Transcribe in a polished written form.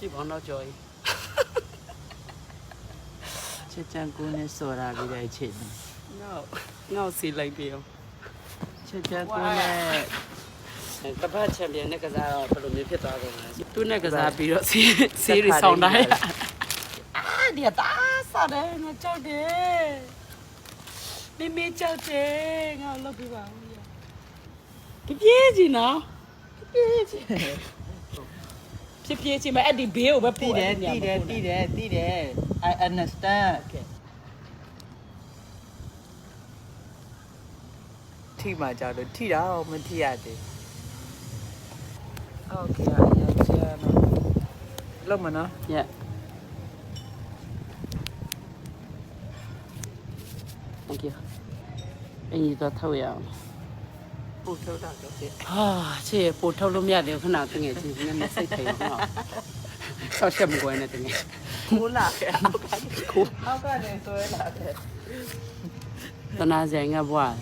ကြည့်ဘောင်းတော့ကြော်ကြီး ချက်ချန်ကိုနဲ့စော်တာပြီးတဲ့အချိန် ငေါ့စီလိုက်ပြီးအောင် ချက်ချန်ကိုနဲ့ တပတ်ချန်ပီယံနဲ့ကစားတော့ဘယ်လိုမျိုးဖြစ်သွားကုန်လဲသူနဲ့ကစားပြီးတော့စီရီဆောင်တိုင်းအာဒီတာစားတယ်ငါကြောက်တယ်မိကြောက်တယ်ငါလုပ်ပြပါဦးပြေးကြည့်နော်ပြေးကြည့်ပြေးကြည့်မအဲ့ဒီဘေးကိုပဲပို့တယ် တီးတယ် I understand ထိမှကြတော့ထိတာမထိရသေးโอเคရချာနော်လုံးမနော် Yeah. Thank you. အင်းကြီးတော့ထောက်ရအောင် ပို့ထုတ်တာတော့ဖြစ် ဟာချေပို့ထုတ်လို့မရတယ်ခဏတငယ်ချင်းနည်းနည်းစိတ်ထိုင်အောင်ဆောက်ချက်မကွဲနဲ့တငယ် ကိုလာခဲ့အောက်ကနေဆွဲလာတယ် တနာဆိုင်ကဘွား